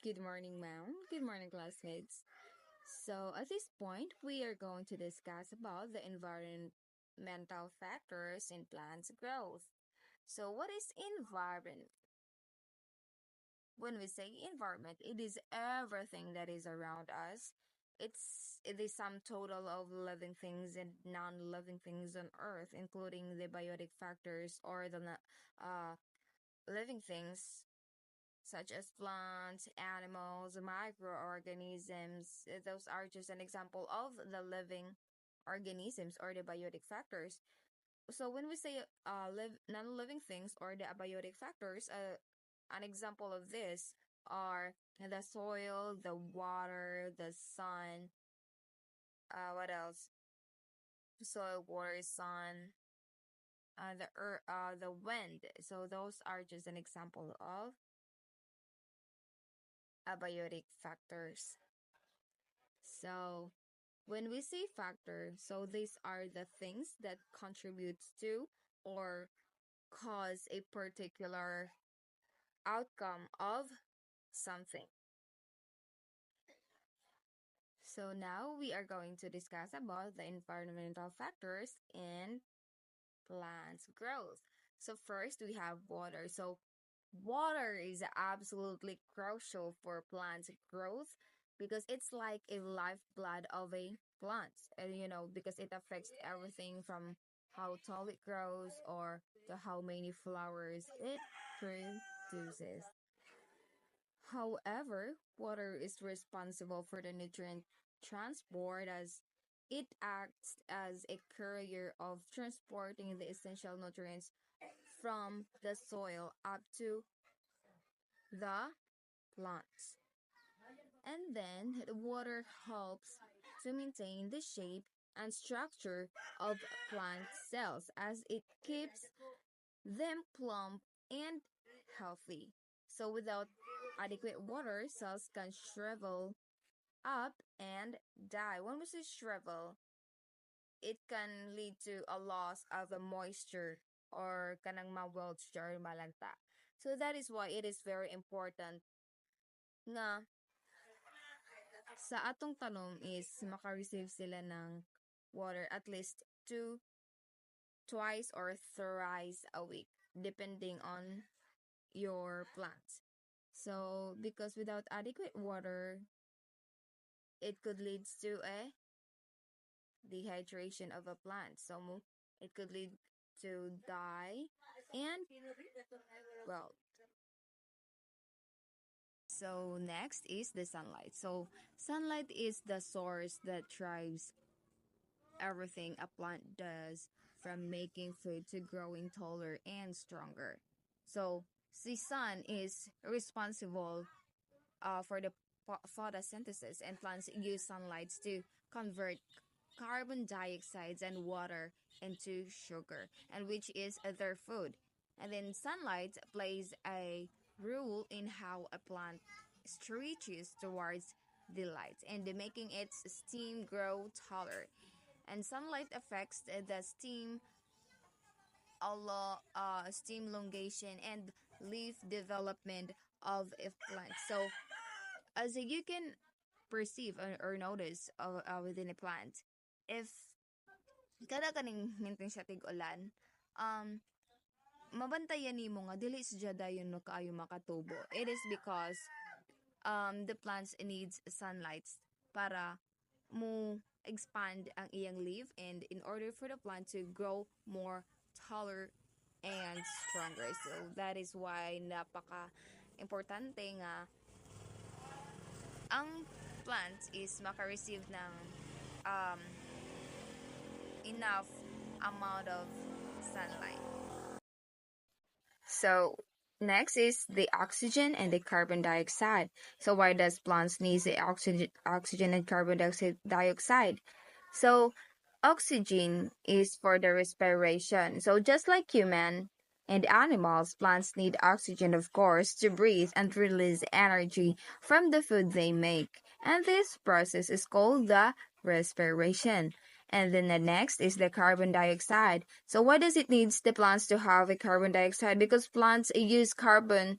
Good morning, ma'am. Good morning, classmates. So, at this point, we are going to discuss about the environmental factors in plants' growth. So, what is environment? When we say environment, it is everything that is around us. It is sum total of living things and non-living things on Earth, including the biotic factors or the living things such as plants, animals, microorganisms. Those are just an example of the living organisms or the biotic factors. So when we say non-living things or the abiotic factors, an example of this are the soil, the water, the sun. What else? Soil, water, sun. The wind. So those are just an example of abiotic factors. So when we say factor, so these are the things that contributes to or cause a particular outcome of something. So now we are going to discuss about the environmental factors in plants growth. So first we have water. So water is absolutely crucial for plants growth because it's like a lifeblood of a plant. And because it affects everything from how tall it grows or to how many flowers it produces. However, water is responsible for the nutrient transport as it acts as a courier of transporting the essential nutrients from the soil up to the plants. And then the water helps to maintain the shape and structure of plant cells as it keeps them plump and healthy. So without adequate water, cells can shrivel up and die. When we say shrivel, it can lead to a loss of the moisture or kanang ma-wilts or malanta. So that is why it is very important nga sa atong tanom is maka-receive sila ng water at least twice or thrice a week, depending on your plants. So, because without adequate water, it could lead to a dehydration of a plant. So, it could lead to die and well. So, next is the sunlight. So, sunlight is the source that drives everything a plant does, from making food to growing taller and stronger. So, the sun is responsible for the photosynthesis, and plants use sunlight to convert carbon dioxide and water into sugar, and which is their food. And then sunlight plays a role in how a plant stretches towards the light and making its stem grow taller. And sunlight affects the stem elongation and leaf development of a plant. So as you can perceive or notice within a plant, if kada kaning minting siya tig-ulan, mabantayan nimo nga dili siya dayon no kaayo makatubo. It is because the plants needs sunlight para mo expand ang iyang leaf, and in order for the plant to grow more taller and stronger. So that is why napaka importante nga ang plant is maka-receive ng um, enough amount of sunlight. So next is the oxygen and the carbon dioxide. So why does plants need the oxygen and carbon dioxide? So oxygen is for the respiration. So just like human and animals, plants need oxygen, of course, to breathe and release energy from the food they make. And this process is called the respiration. And then the next is the carbon dioxide. So why does it needs the plants to have a carbon dioxide? Because plants use carbon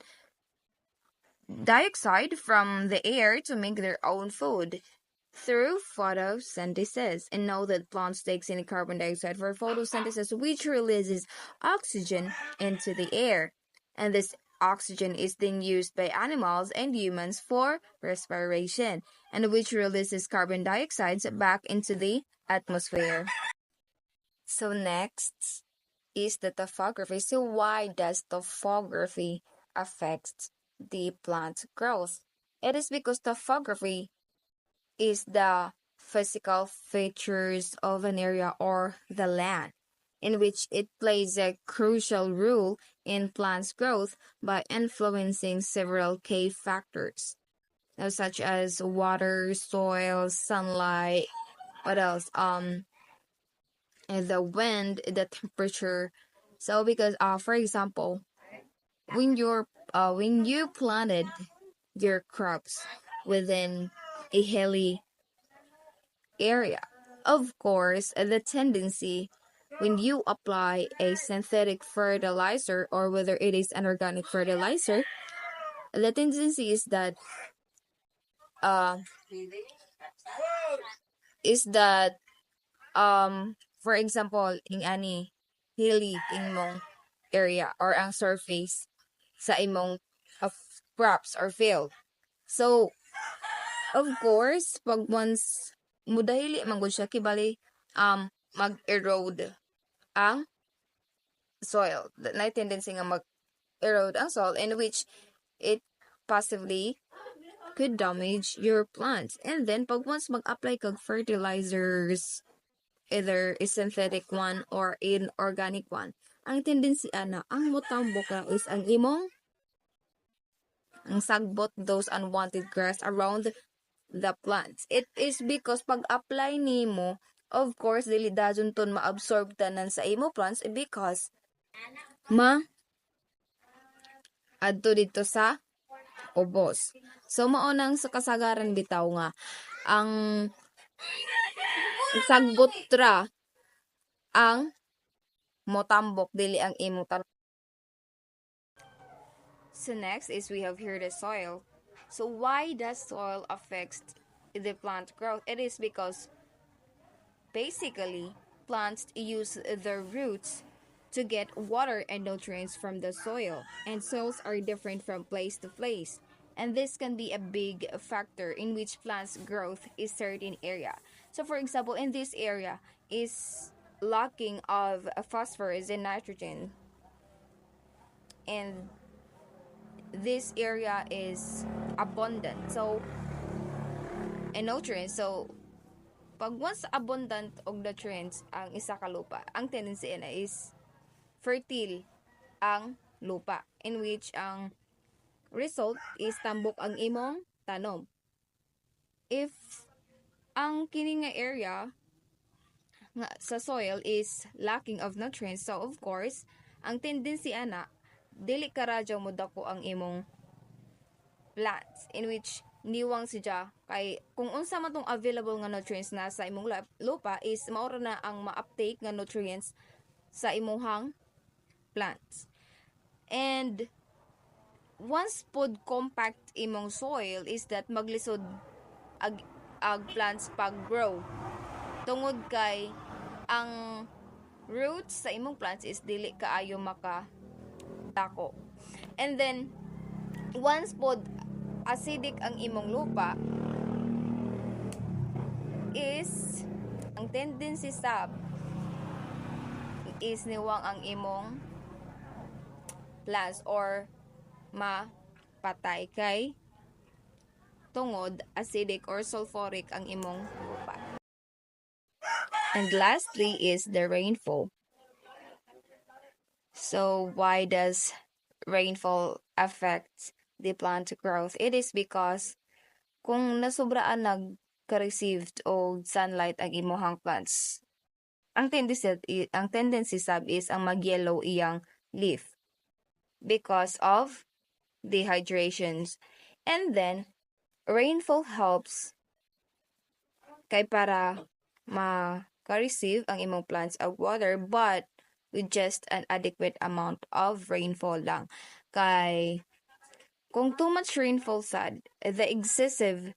dioxide from the air to make their own food through photosynthesis. And know that plants takes in carbon dioxide for photosynthesis, which releases oxygen into the air. And this oxygen is then used by animals and humans for respiration, and which releases carbon dioxide back into the atmosphere. So next is the topography. So why does topography affect the plant growth? It is because topography is the physical features of an area or the land, in which it plays a crucial role in plants' growth by influencing several key factors, such as water, soil, sunlight, what else? And the wind, the temperature. So because for example, when you planted your crops within a hilly area, of course, the tendency when you apply a synthetic fertilizer or whether it is an organic fertilizer, the tendency uh is that for example in any hilly imong area or ang surface sa imong of crops or field. So of course pag once mudahili man gud siya kibali mag-erode ang soil. Na tendency nga mag-erode ang soil, in which it possibly could damage your plants. And then pag once mag-apply kag fertilizers, either a synthetic one or an organic one, ang tendency ana ang motambok na is ang sagbot those unwanted grass around the plants. It is because pag apply nimo, of course dili dayon ton maabsorb tanan sa imo plants because adto dito sa ubos. So mao nang sa kasagaran bitaw nga ang sagbot ra ang motambok dili ang imo tan. So next is we have here the soil. So why does soil affect the plant growth? It is because basically plants use their roots to get water and nutrients from the soil, and soils are different from place to place. And this can be a big factor in which plants growth is certain area. So for example, in this area is lacking of phosphorus and nitrogen, and this area is abundant so and nutrients. So pag once abundant og nutrients ang isa ka lupa, ang tendency na is fertile ang lupa, in which ang result is tambok ang imong tanom. If ang kini nga area nga sa soil is lacking of nutrients, so of course ang tendency ana dili karadyo mo dako ang imong plants, in which niwang siya kay kung unsa man tong available nga nutrients na sa imong lupa is maura na ang ma-uptake nga nutrients sa imong plants. And once pod compact imong soil is that maglisod ag plants pag grow tungod kay ang roots sa imong plants is dili kaayo maka dako. And then once pod acidic ang imong lupa is ang tendency sab is niwang ang imong plants or mapatay kay tungod acidic or sulfuric ang imong lupa. And lastly is the rainfall. So why does rainfall affect the plant growth? It is because kung nasobraan nagka-received og sunlight ang imuhang plants, ang tendency sab is ang mag-yellow iyang leaf because of dehydrations. And then rainfall helps kay para ma-receive ang imong plants of water, but with just an adequate amount of rainfall lang. Kay Kung too much rainfall sad, the excessive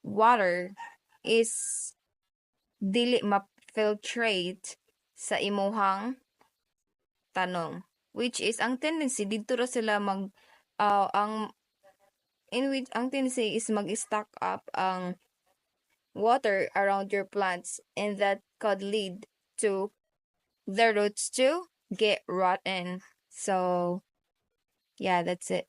water is dili ma-filtrate sa imuhang tanong, which is ang tendency dito ra sila ang in which ang tendency is mag-stock up ang water around your plants, and that could lead to the roots to get rotten. So yeah, that's it.